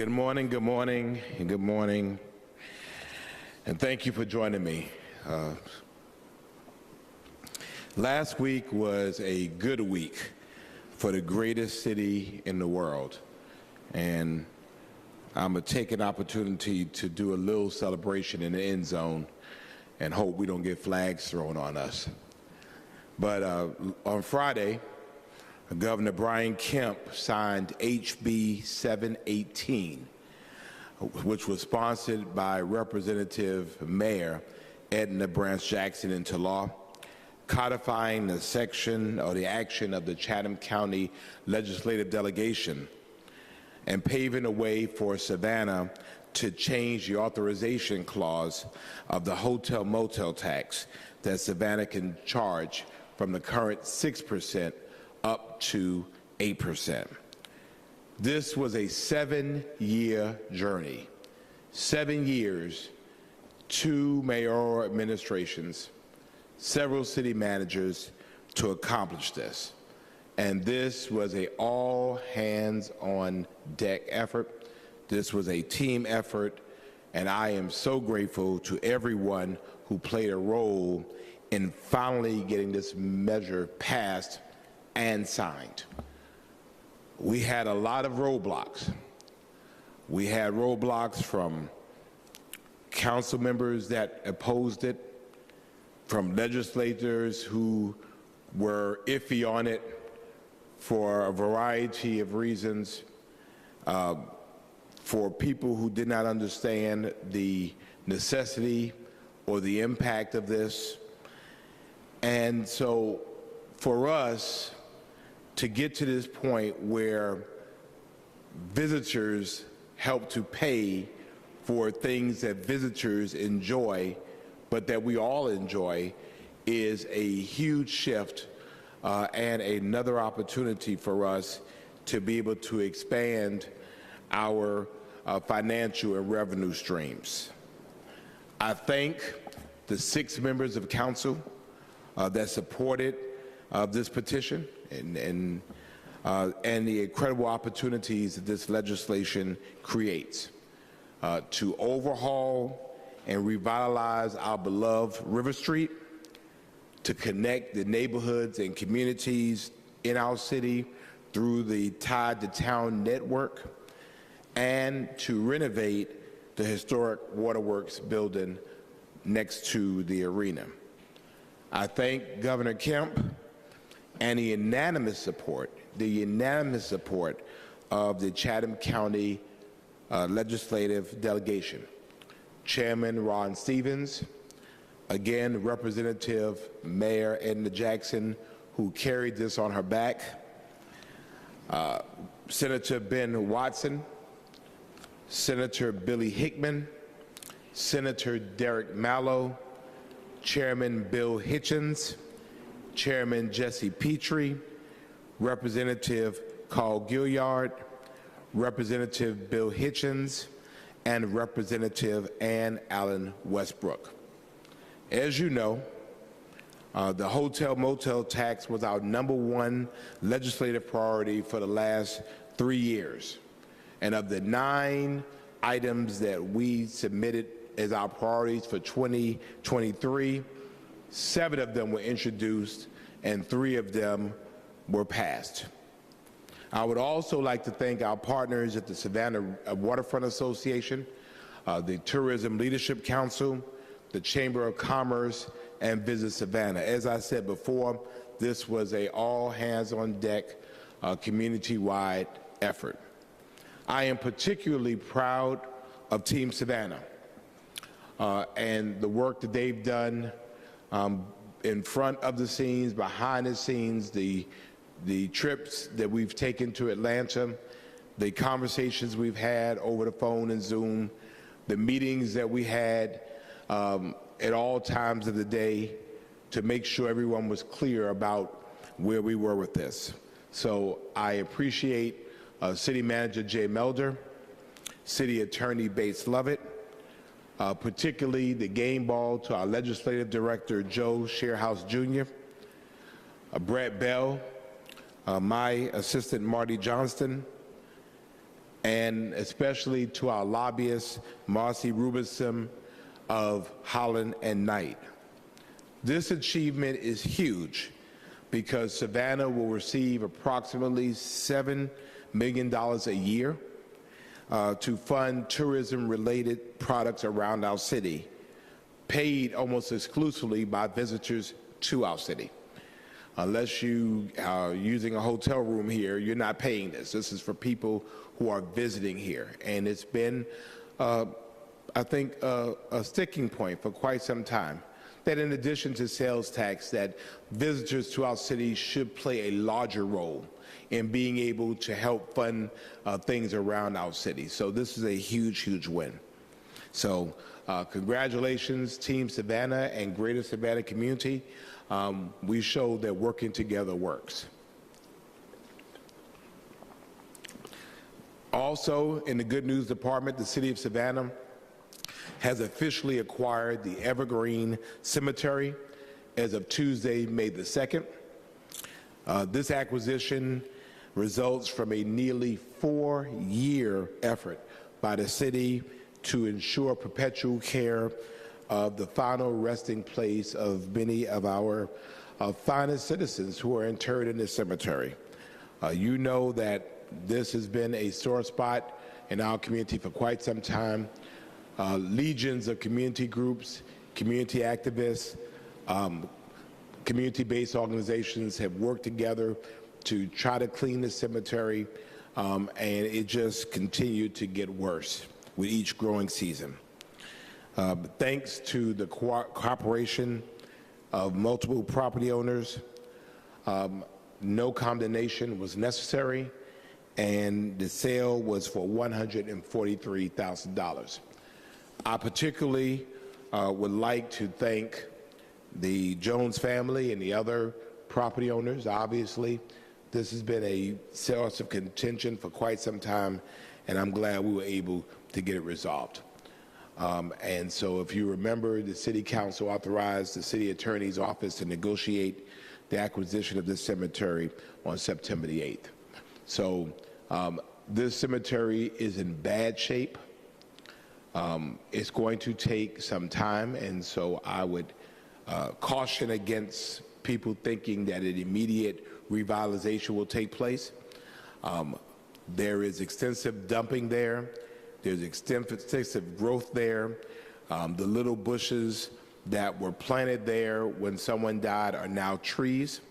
Good morning, good morning, and good morning. And thank you for joining me. Last week was a good week for the greatest city in the world. And I'm going to take an opportunity to do a little celebration in the end zone and hope we don't get flags thrown on us. But on Friday, Governor Brian Kemp signed HB 718, which was sponsored by Representative Mayor Edna Branch Jackson into law, codifying the section or the action of the Chatham County Legislative Delegation and paving the way for Savannah to change the authorization clause of the hotel-motel tax that Savannah can charge from the current 6% up to 8%. This was a 7-year journey, 7 years, 2 mayoral administrations, several city managers to accomplish this. And this was an all-hands-on-deck effort. This was a team effort, and I am so grateful to everyone who played a role in finally getting this measure passed and signed. We had a lot of roadblocks. We had roadblocks from council members that opposed it, from legislators who were iffy on it for a variety of reasons, for people who did not understand the necessity or the impact of this. And so for us to get to this point where visitors help to pay for things that visitors enjoy, but that we all enjoy, is a huge shift and another opportunity for us to be able to expand our financial and revenue streams. I thank the 6 members of council that supported this petition and the incredible opportunities that this legislation creates to overhaul and revitalize our beloved River Street, to connect the neighborhoods and communities in our city through the Tide to Town network, and to renovate the historic Waterworks building next to the arena. I thank Governor Kemp and the unanimous support of the Chatham County Legislative Delegation. Chairman Ron Stevens, again, Representative Mayor Edna Jackson, who carried this on her back, Senator Ben Watson, Senator Billy Hickman, Senator Derek Mallow, Chairman Bill Hitchens, Chairman Jesse Petrie, Representative Carl Gilliard, Representative Bill Hitchens, and Representative Ann Allen Westbrook. As you know, the hotel-motel tax was our #1 legislative priority for the last 3 years. And of the 9 items that we submitted as our priorities for 2023, 7 of them were introduced and 3 of them were passed. I would also like to thank our partners at the Savannah Waterfront Association, the Tourism Leadership Council, the Chamber of Commerce, and Visit Savannah. As I said before, this was a all-hands-on-deck, community-wide effort. I am particularly proud of Team Savannah and the work that they've done in front of the scenes, behind the scenes, the trips that we've taken to Atlanta, the conversations we've had over the phone and Zoom, the meetings that we had at all times of the day to make sure everyone was clear about where we were with this. So I appreciate City Manager Jay Melder, City Attorney Bates Lovett, particularly the game ball to our Legislative Director Joe Sharehouse Jr., Brett Bell, my assistant Marty Johnston, and especially to our lobbyists, Marcy Rubinson of Holland and Knight. This achievement is huge because Savannah will receive approximately $7 million a year to fund tourism-related products around our city, paid almost exclusively by visitors to our city. Unless you are using a hotel room here, you're not paying this. This is for people who are visiting here. And it's been, I think, a sticking point for quite some time, that in addition to sales tax, that visitors to our city should play a larger role in being able to help fund things around our city. So this is a huge, huge win. So congratulations, Team Savannah and Greater Savannah community. We showed that working together works. Also, in the good news department, the City of Savannah has officially acquired the Evergreen Cemetery as of Tuesday, May the 2nd. This acquisition results from a nearly 4-year effort by the city to ensure perpetual care of the final resting place of many of our finest citizens who are interred in this cemetery. You know that this has been a sore spot in our community for quite some time. Legions of community groups, community activists, community-based organizations have worked together to try to clean the cemetery, and it just continued to get worse with each growing season. Thanks to the cooperation of multiple property owners, no condemnation was necessary, and the sale was for $143,000. I particularly would like to thank the Jones family and the other property owners. Obviously, this has been a source of contention for quite some time, and I'm glad we were able to get it resolved. And so if you remember, the City Council authorized the City Attorney's Office to negotiate the acquisition of this cemetery on September the 8th. So this cemetery is in bad shape. It's going to take some time, and so I would caution against people thinking that an immediate revitalization will take place. There is extensive dumping there. There's extensive growth there. The little bushes that were planted there when someone died are now trees.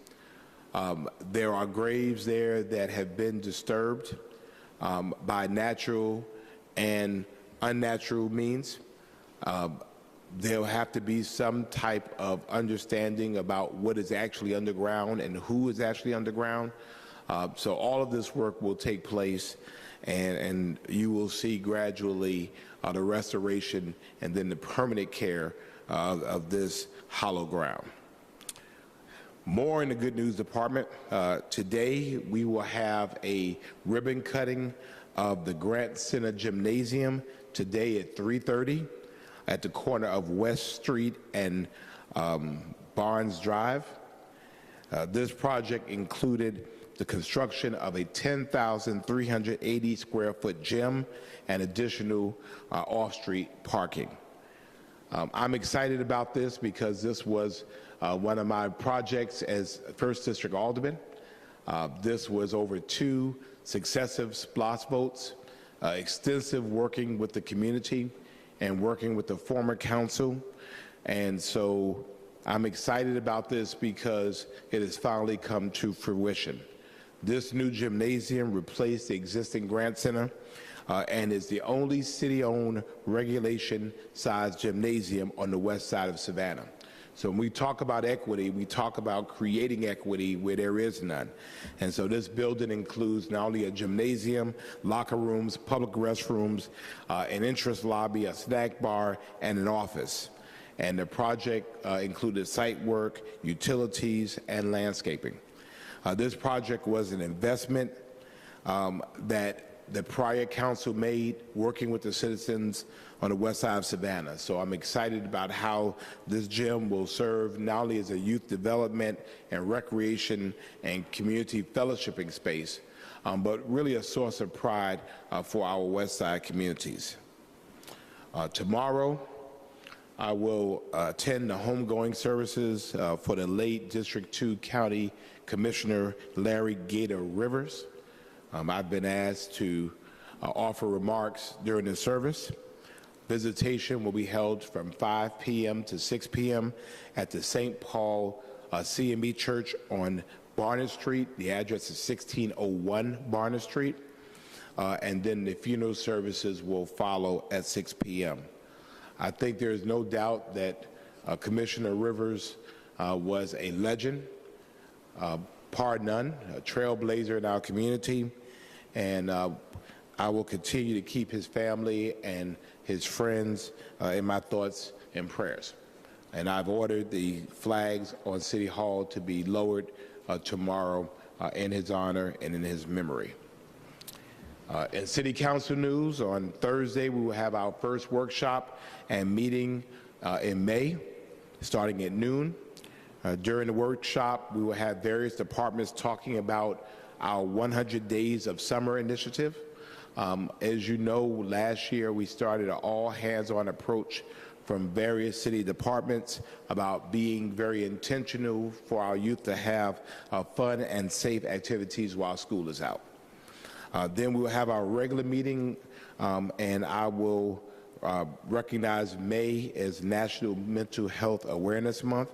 There are graves there that have been disturbed by natural and unnatural means. There'll have to be some type of understanding about what is actually underground and who is actually underground. So all of this work will take place, and you will see gradually the restoration and then the permanent care of this hollow ground. More in the good news department. Today we will have a ribbon cutting of the Grant Center Gymnasium today at 3:30 at the corner of West Street and Barnes Drive. This project included the construction of a 10,380 square foot gym and additional off-street parking. I'm excited about this because this was one of my projects as First District Alderman. This was over 2 successive SPLOST votes, extensive working with the community and working with the former council. And so I'm excited about this because it has finally come to fruition. This new gymnasium replaced the existing Grant Center and is the only city-owned regulation-sized gymnasium on the west side of Savannah. So when we talk about equity, we talk about creating equity where there is none. And so this building includes not only a gymnasium, locker rooms, public restrooms, an entrance lobby, a snack bar, and an office. And the project included site work, utilities, and landscaping. This project was an investment that the prior council made working with the citizens on the west side of Savannah. So I'm excited about how this gym will serve not only as a youth development and recreation and community fellowshipping space, but really a source of pride for our West Side communities. Tomorrow, I will attend the homegoing services for the late District 2 County Commissioner Larry Gator Rivers. I've been asked to offer remarks during the service. Visitation will be held from 5 p.m. to 6 p.m. at the St. Paul CME Church on Barnett Street. The address is 1601 Barnett Street. And then the funeral services will follow at 6 p.m. I think there is no doubt that Commissioner Rivers was a legend, par none, a trailblazer in our community, and I will continue to keep his family and his friends in my thoughts and prayers. And I've ordered the flags on City Hall to be lowered tomorrow in his honor and in his memory. In City Council news, on Thursday we will have our first workshop and meeting in May, starting at noon. During the workshop, we will have various departments talking about our 100 Days of Summer initiative. As you know, last year we started an all-hands-on approach from various city departments about being very intentional for our youth to have fun and safe activities while school is out. Then we will have our regular meeting, and I will recognize May as National Mental Health Awareness Month,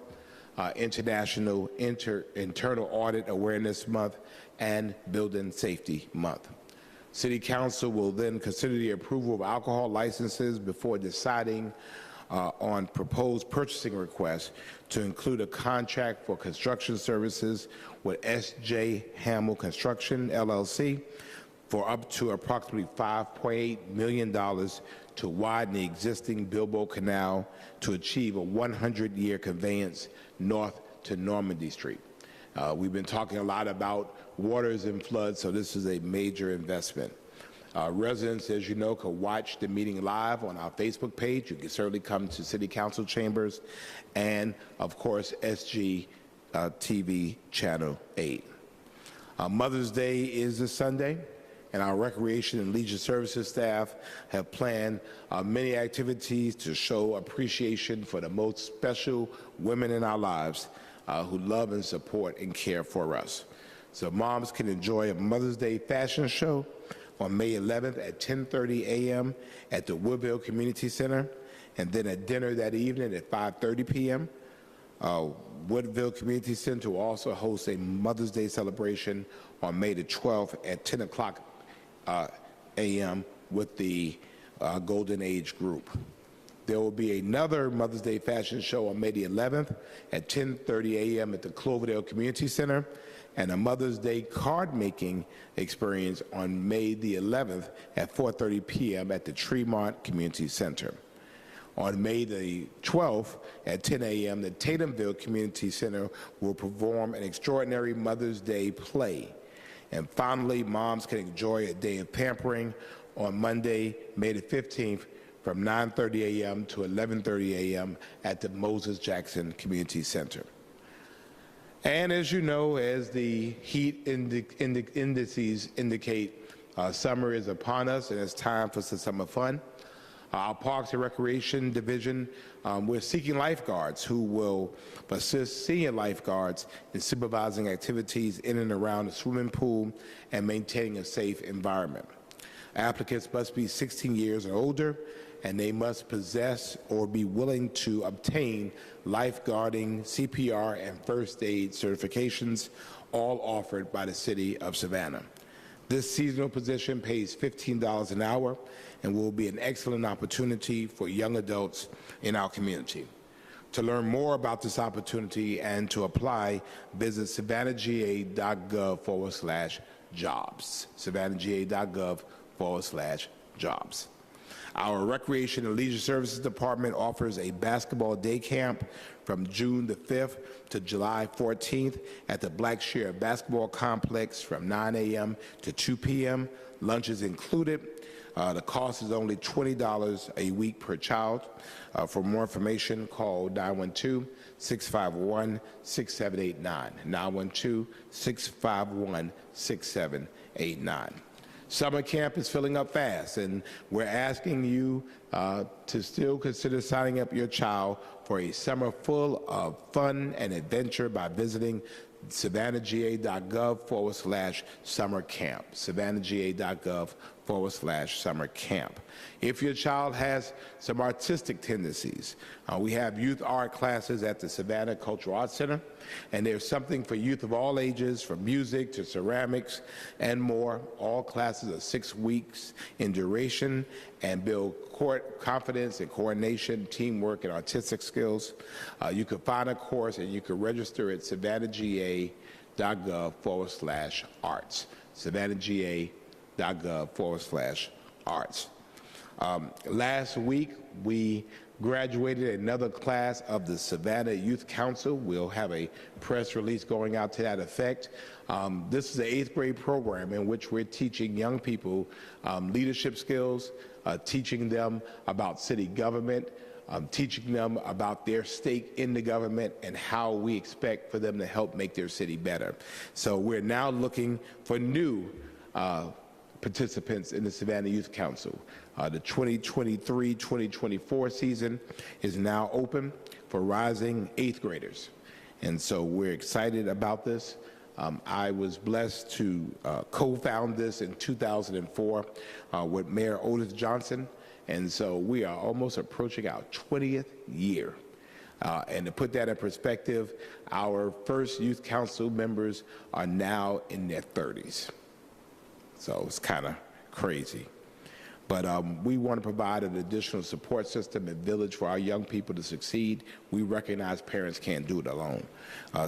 International Internal Audit Awareness Month, and Building Safety Month. City Council will then consider the approval of alcohol licenses before deciding on proposed purchasing requests to include a contract for construction services with S.J. Hamill Construction, LLC, for up to approximately $5.8 million to widen the existing Bilbo Canal to achieve a 100-year conveyance north to Normandy Street. We've been talking a lot about waters and floods, so this is a major investment. Residents, as you know, can watch the meeting live on our Facebook page. You can certainly come to City Council chambers and, of course, SG TV Channel 8. Mother's Day is this Sunday, and our Recreation and Leisure Services staff have planned many activities to show appreciation for the most special women in our lives who love and support and care for us. So moms can enjoy a Mother's Day fashion show on May 11th at 10:30 a.m. at the Woodville Community Center, and then at dinner that evening at 5:30 p.m. Woodville Community Center will also host a Mother's Day celebration on May the 12th at 10 o'clock a.m. with the Golden Age Group. There will be another Mother's Day fashion show on May the 11th at 10:30 a.m. at the Cloverdale Community Center, and a Mother's Day card-making experience on May the 11th at 4:30 p.m. at the Tremont Community Center. On May the 12th at 10 a.m., the Tatumville Community Center will perform an extraordinary Mother's Day play. And finally, moms can enjoy a day of pampering on Monday, May the 15th, from 9:30 a.m. to 11:30 a.m. at the Moses Jackson Community Center. And as you know, as the heat indices indicate, summer is upon us and it's time for some summer fun. Our Parks and Recreation Division, we're seeking lifeguards who will assist senior lifeguards in supervising activities in and around the swimming pool and maintaining a safe environment. Applicants must be 16 years or older, and they must possess or be willing to obtain lifeguarding, CPR, and first aid certifications, all offered by the City of Savannah. This seasonal position pays $15 an hour and will be an excellent opportunity for young adults in our community. To learn more about this opportunity and to apply, visit savannahga.gov/jobs, savannahga.gov/jobs. Our Recreation and Leisure Services Department offers a basketball day camp from June the 5th to July 14th at the Blackshear Basketball Complex from 9 a.m. to 2 p.m. Lunch is included. The cost is only $20 a week per child. For more information, call 912-651-6789, 912-651-6789. 89. Summer camp is filling up fast, and we're asking you to still consider signing up your child for a summer full of fun and adventure by visiting savannahga.gov/summer camp, savannahga.gov/summer camp. If your child has some artistic tendencies, we have youth art classes at the Savannah Cultural Arts Center, and there's something for youth of all ages, from music to ceramics and more. All classes are 6 weeks in duration and build confidence and coordination, teamwork, and artistic skills. You can find a course and you can register at savannahga.gov/arts, savannahga.gov/arts. Last week, we graduated another class of the Savannah Youth Council. We'll have a press release going out to that effect. This is an 8th grade program in which we're teaching young people leadership skills, teaching them about city government, teaching them about their stake in the government and how we expect for them to help make their city better. So we're now looking for new participants in the Savannah Youth Council. The 2023-2024 season is now open for rising 8th graders. And so we're excited about this. I was blessed to co-found this in 2004 with Mayor Van Johnson. And so we are almost approaching our 20th year. And to put that in perspective, our first youth council members are now in their 30s. So it's kind of crazy. But we want to provide an additional support system and village for our young people to succeed. We recognize parents can't do it alone.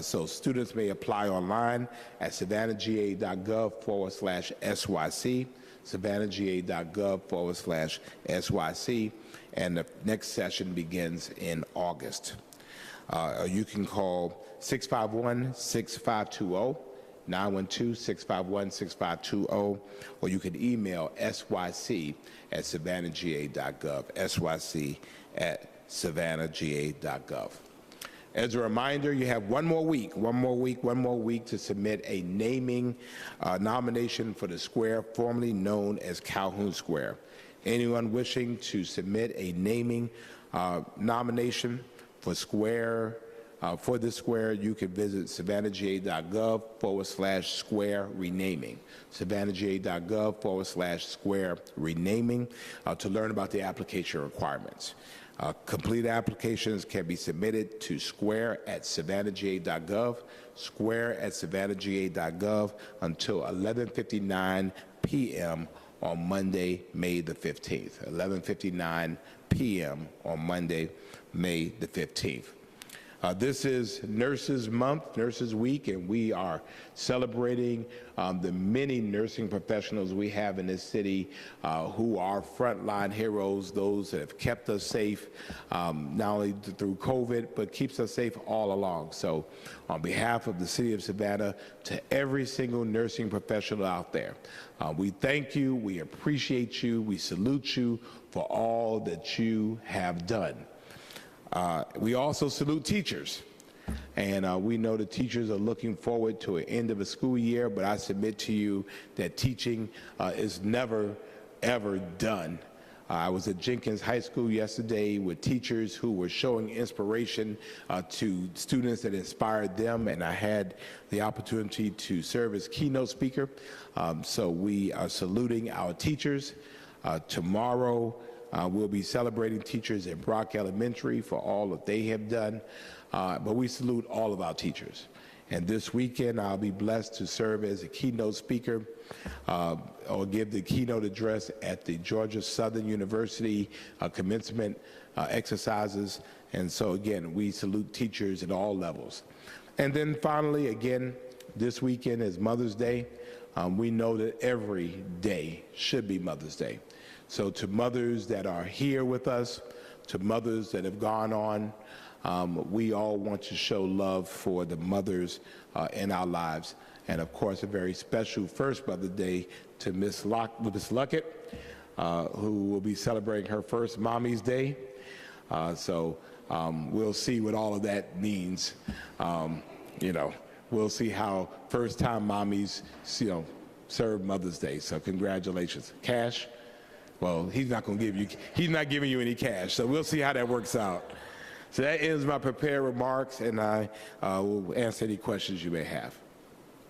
So students may apply online at savannahga.gov/SYC, savannahga.gov/SYC, and the next session begins in August. You can call 651-6520, 912-651-6520, or you can email syc@savannahga.gov, syc@savannahga.gov. As a reminder, you have one more week to submit a naming nomination for the square formerly known as Calhoun Square. Anyone wishing to submit a naming nomination for this square, you can visit savannahga.gov/square renaming, savannahga.gov/square renaming to learn about the application requirements. Complete applications can be submitted to square@savannahga.gov, square@savannahga.gov until 11:59 p.m. on Monday, May the 15th, 11:59 p.m. on Monday, May the 15th. This is Nurses Month, Nurses Week, and we are celebrating the many nursing professionals we have in this city who are frontline heroes, those that have kept us safe, not only through COVID, but keeps us safe all along. So on behalf of the city of Savannah, to every single nursing professional out there, we thank you, we appreciate you, we salute you for all that you have done. We also salute teachers, and we know the teachers are looking forward to an end of a school year, but I submit to you that teaching is never, ever done. I was at Jenkins High School yesterday with teachers who were showing inspiration to students that inspired them, and I had the opportunity to serve as keynote speaker. So we are saluting our teachers. Tomorrow, we'll be celebrating teachers at Brock Elementary for all that they have done, but we salute all of our teachers. And this weekend, I'll be blessed to serve as a keynote speaker or give the keynote address at the Georgia Southern University commencement exercises. And so again, we salute teachers at all levels. And then finally, again, this weekend is Mother's Day. We know that every day should be Mother's Day. So to mothers that are here with us, to mothers that have gone on, we all want to show love for the mothers in our lives. And of course, a very special first Mother's Day to Miss Luckett, who will be celebrating her first Mommy's Day. So we'll see what all of that means. We'll see how first-time mommies, serve Mother's Day. So congratulations. Cash? Well, he's not giving you any cash. So we'll see how that works out. So that ends my prepared remarks, and I will answer any questions you may have.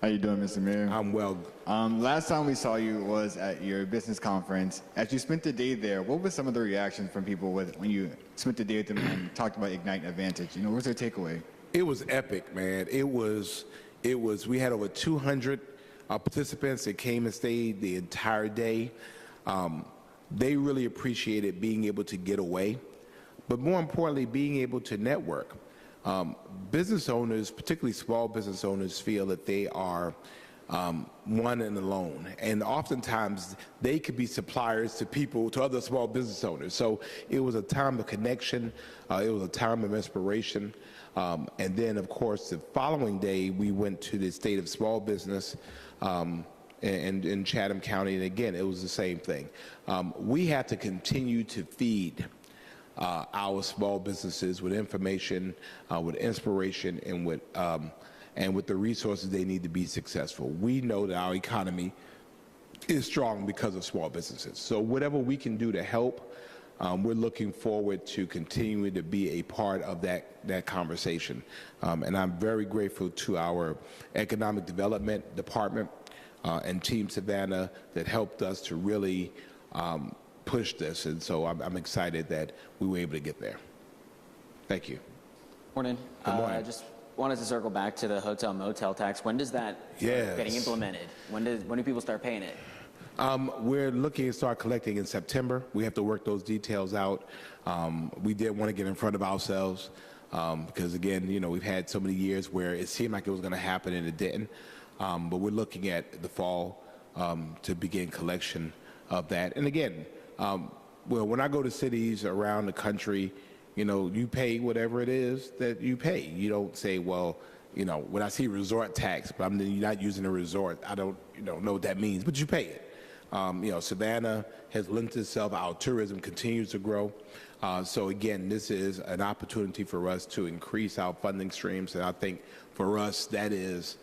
How you doing, Mr. Mayor? I'm well. Last time we saw you was at your business conference. As you spent the day there, what were some of the reactions from people when you spent the day with them and talked about Ignite Advantage? What was their takeaway? It was epic, man. We had over 200 participants that came and stayed the entire day. They really appreciated being able to get away, but more importantly, being able to network. Business owners, particularly small business owners, feel that they are one and alone, and oftentimes they could be suppliers to other small business owners. So it was a time of connection, it was a time of inspiration, and then of course the following day we went to the State of Small Business in Chatham County, and again it was the same thing. We have to continue to feed our small businesses with information, with inspiration, and with the resources they need to be successful. We know that our economy is strong because of small businesses. So whatever we can do to help, we're looking forward to continuing to be a part of that conversation. And I'm very grateful to our Economic Development Department and Team Savannah that helped us to really push this, and so I'm excited that we were able to get there. Thank you. Morning. Good morning. I just wanted to circle back to the hotel motel tax. When does that start getting implemented? When do people start paying it? We're looking to start collecting in September. We have to work those details out. We did want to get in front of ourselves because, again, we've had so many years where it seemed like it was going to happen and it didn't. But we're looking at the fall to begin collection of that. And again, well, when I go to cities around the country, you pay whatever it is that you pay. You don't say, well, when I see resort tax, but you're not using a resort, I don't know what that means, but you pay it. Savannah has linked itself. Our tourism continues to grow. So again, this is an opportunity for us to increase our funding streams, and I think for us that is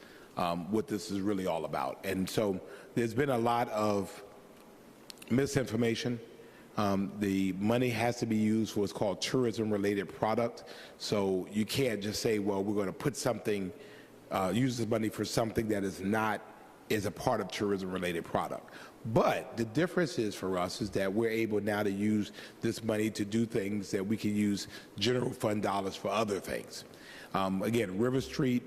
what this is really all about. And so there's been a lot of misinformation. The money has to be used for what's called tourism-related product. So you can't just say, well, we're going to put something, use this money for something that is a part of tourism-related product. But the difference is for us is that we're able now to use this money to do things that we can use general fund dollars for other things. Again, River Street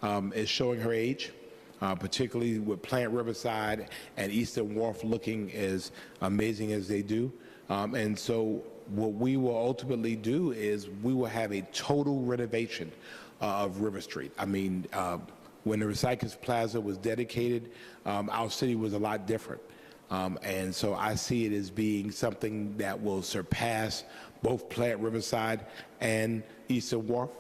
is showing her age. Particularly with Plant Riverside and Eastern Wharf looking as amazing as they do. And so what we will ultimately do is we will have a total renovation of River Street. When the Recyclers Plaza was dedicated, our city was a lot different. And so I see it as being something that will surpass both Plant Riverside and Eastern Wharf.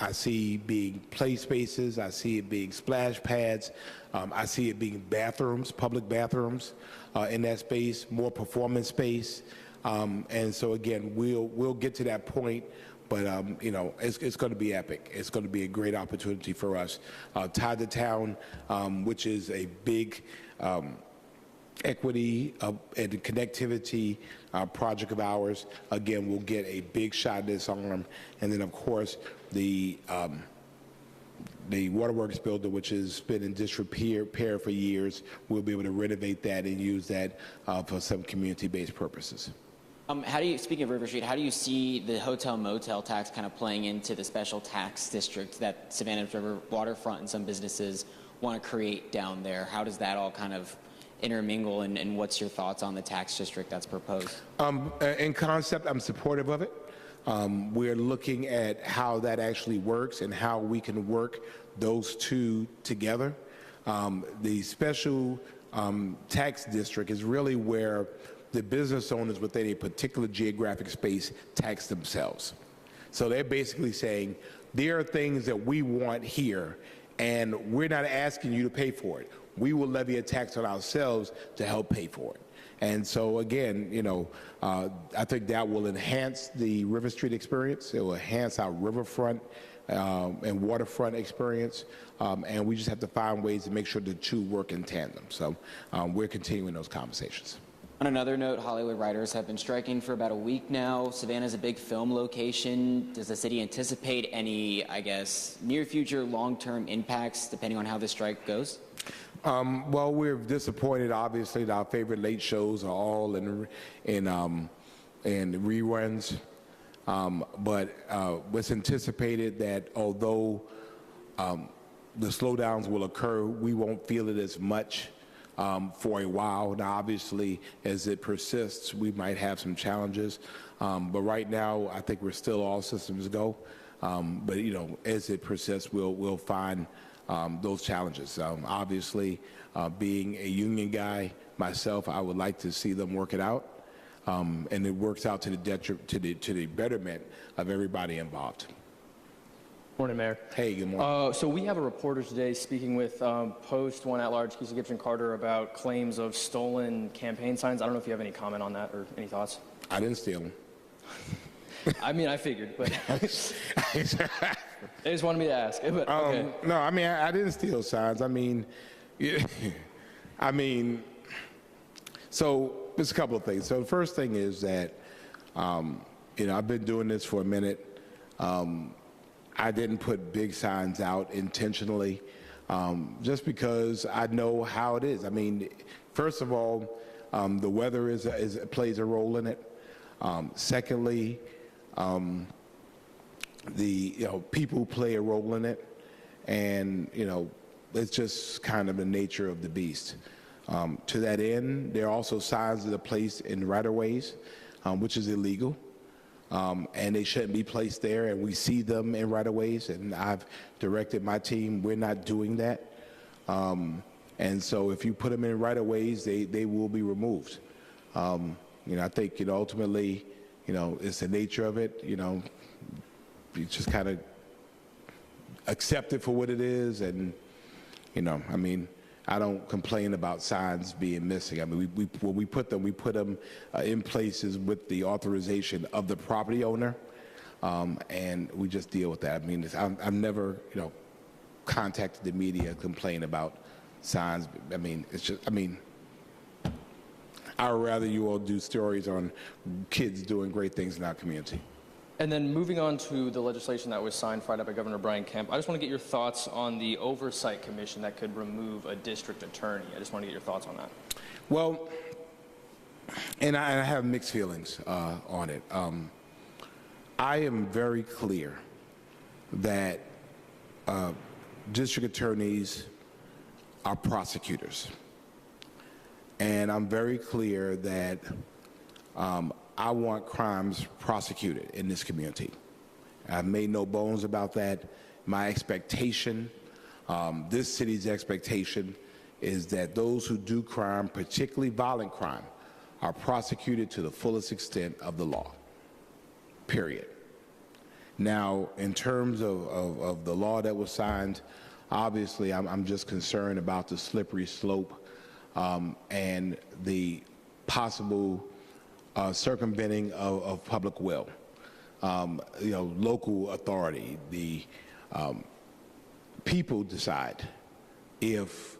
I see being play spaces, I see it being splash pads, I see it being bathrooms, public bathrooms in that space, more performance space. And so again, we'll get to that point, but it's going to be epic. It's going to be a great opportunity for us. Tied to Town, which is a big equity and connectivity project of ours. Again, we'll get a big shot at this arm. And then, of course, the Waterworks building, which has been in disrepair for years, we'll be able to renovate that and use that for some community-based purposes. Speaking of River Street, how do you see the hotel motel tax kind of playing into the special tax district that Savannah's River waterfront and some businesses want to create down there? How does that all kind of intermingle, and what's your thoughts on the tax district that's proposed? In concept, I'm supportive of it. We're looking at how that actually works and how we can work those two together. The special tax district is really where the business owners within a particular geographic space tax themselves. So they're basically saying, there are things that we want here, and we're not asking you to pay for it. We will levy a tax on ourselves to help pay for it. And so again, I think that will enhance the River Street experience. It will enhance our riverfront and waterfront experience, and we just have to find ways to make sure the two work in tandem. So we're continuing those conversations. On another note, Hollywood writers have been striking for about a week now. Savannah's a big film location. Does the city anticipate any, I guess, near future, long-term impacts depending on how the strike goes? Well, we're disappointed, obviously, that our favorite late shows are all in reruns. But it's anticipated that although the slowdowns will occur, we won't feel it as much for a while. Now, obviously, as it persists, we might have some challenges. But right now, I think we're still all systems go. But, you know, as it persists, we'll find those challenges. Obviously, being a union guy myself, I would like to see them work it out. And it works out to the betterment of everybody involved. Morning, Mayor. Hey, good morning. So we have a reporter today speaking with Post, one at-large, Keisha Gibson-Carter, about claims of stolen campaign signs. I don't know if you have any comment on that or any thoughts. I didn't steal them. I mean, I figured, but they just wanted me to ask. But, okay. No, I mean, I didn't steal signs. I mean, so there's a couple of things. So the first thing is that, you know, I've been doing this for a minute. I didn't put big signs out intentionally, just because I know how it is. I mean, first of all, the weather plays a role in it. Secondly, people play a role in it, and you know, it's just kind of the nature of the beast. To that end, there are also signs that are placed in right-of-ways, which is illegal, and they shouldn't be placed there, and we see them in right-of-ways, and I've directed my team, we're not doing that. And so if you put them in right-of-ways, they will be removed. You know, I think, you know, ultimately, you know, it's the nature of it, you know, you just kind of accept it for what it is, and, you know, I mean, I don't complain about signs being missing. I mean, when we put them in places with the authorization of the property owner, and we just deal with that. I mean, I've never, you know, contacted the media and complained about signs. I mean, it's just, I mean, I would rather you all do stories on kids doing great things in our community. And then moving on to the legislation that was signed Friday by Governor Brian Kemp, I just want to get your thoughts on the Oversight Commission that could remove a district attorney. I just want to get your thoughts on that. Well, and I have mixed feelings on it. I am very clear that district attorneys are prosecutors. And I'm very clear that I want crimes prosecuted in this community. I've made no bones about that. My expectation, this city's expectation, is that those who do crime, particularly violent crime, are prosecuted to the fullest extent of the law, period. Now, in terms of the law that was signed, obviously I'm just concerned about the slippery slope and the possible circumventing of public will. You know, local authority, the people decide if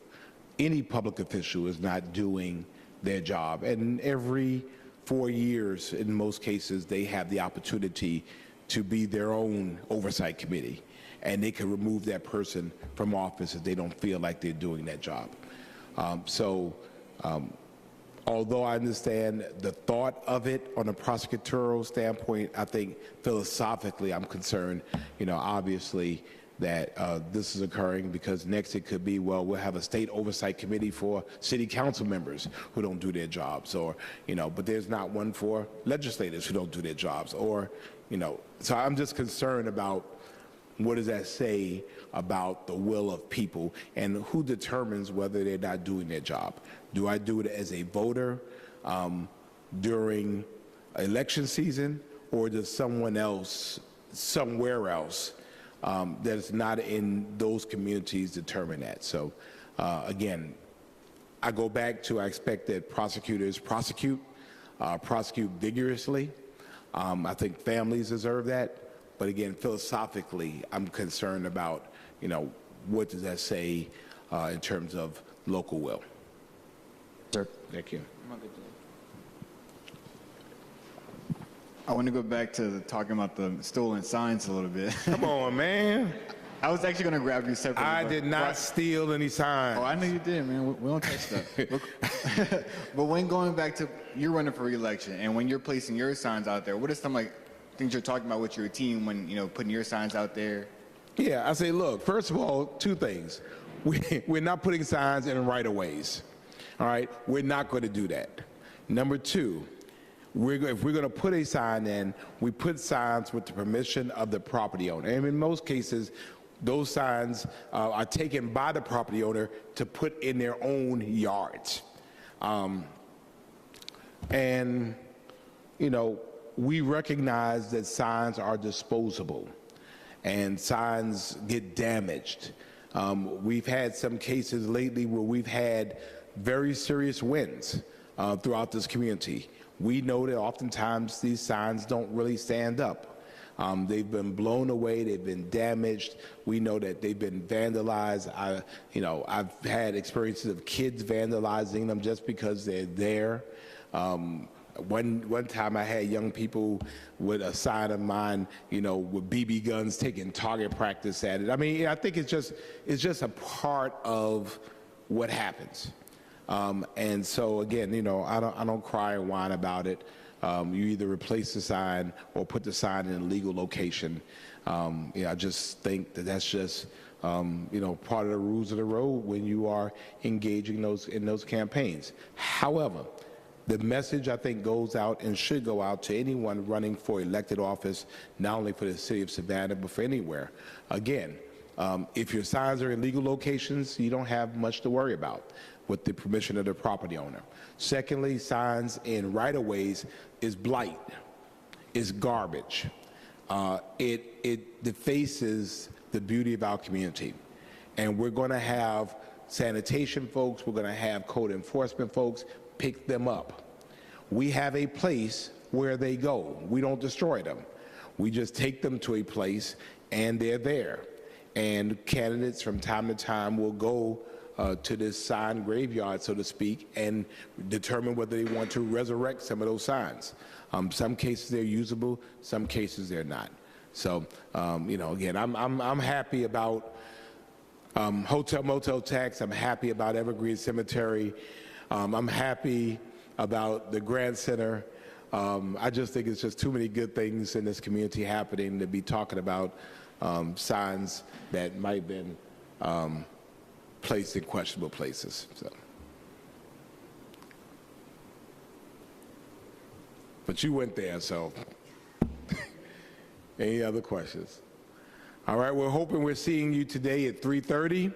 any public official is not doing their job. And every 4 years, in most cases, they have the opportunity to be their own oversight committee, and they can remove that person from office if they don't feel like they're doing that job. Although I understand the thought of it on a prosecutorial standpoint, I think philosophically I'm concerned, you know, obviously that this is occurring because next it could be, well, we'll have a state oversight committee for city council members who don't do their jobs, or, you know, but there's not one for legislators who don't do their jobs, or, you know, so I'm just concerned about what does that say about the will of people and who determines whether they're not doing their job. Do I do it as a voter during election season, or does someone else, somewhere else, that is not in those communities determine that? So again, I go back to I expect that prosecutors prosecute vigorously. I think families deserve that. But again, philosophically, I'm concerned about, what does that say in terms of local will? Sir. Thank you. I want to go back to talking about the stolen signs a little bit. Come on, man. I was actually going to grab you separately. I did not steal any signs. Oh, I know you did, man. We don't touch that. But when going back to, you're running for re-election, and when you're placing your signs out there, what are some things you're talking about with your team when, putting your signs out there? Yeah, I say, look, first of all, two things. We're not putting signs in right-of-ways. All right? We're not going to do that. Number two, if we're going to put a sign in, we put signs with the permission of the property owner. And in most cases, those signs are taken by the property owner to put in their own yards. We recognize that signs are disposable and signs get damaged. We've had some cases lately where we've had very serious winds throughout this community. We know that oftentimes these signs don't really stand up. They've been blown away, they've been damaged. We know that they've been vandalized. I've had experiences of kids vandalizing them just because they're there. One time I had young people with a sign of mine, with BB guns taking target practice at it. I mean, I think it's just a part of what happens. And so again, I don't cry and whine about it. You either replace the sign or put the sign in a legal location. I just think that's just part of the rules of the road when you are engaging in those campaigns. However, the message I think goes out and should go out to anyone running for elected office, not only for the city of Savannah, but for anywhere. Again, if your signs are in legal locations, you don't have much to worry about with the permission of the property owner. Secondly, signs in right-of-ways is blight, is garbage. It defaces the beauty of our community. And we're going to have sanitation folks, we're going to have code enforcement folks pick them up. We have a place where they go. We don't destroy them. We just take them to a place and they're there. And candidates from time to time will go to this sign graveyard, so to speak, and determine whether they want to resurrect some of those signs. Some cases they're usable, some cases they're not. So, again, I'm happy about hotel motel tax. I'm happy about Evergreen Cemetery. I'm happy about the Grand Center. I just think it's just too many good things in this community happening to be talking about signs that might have been placed in questionable places. So. But you went there, so. Any other questions? All right, we're hoping we're seeing you today at 3:30.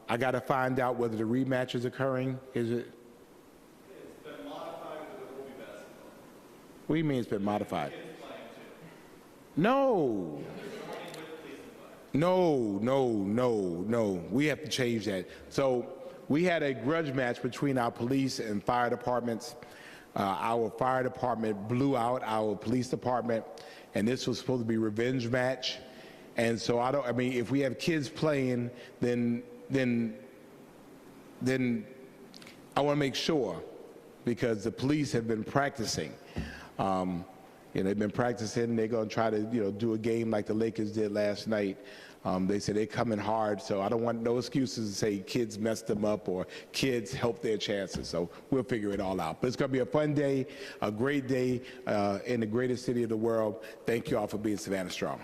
I got to find out whether the rematch is occurring. Is it? It's been modified to the Ruby basketball. What do you mean it's been modified? No. No. We have to change that. So we had a grudge match between our police and fire departments. Our fire department blew out our police department, and this was supposed to be a revenge match. And so if we have kids playing, then I want to make sure, because the police have been practicing. They've been practicing. They're going to try to, do a game like the Lakers did last night. They said they're coming hard, so I don't want no excuses to say kids messed them up or kids helped their chances. So we'll figure it all out. But it's going to be a fun day, a great day in the greatest city of the world. Thank you all for being Savannah Strong.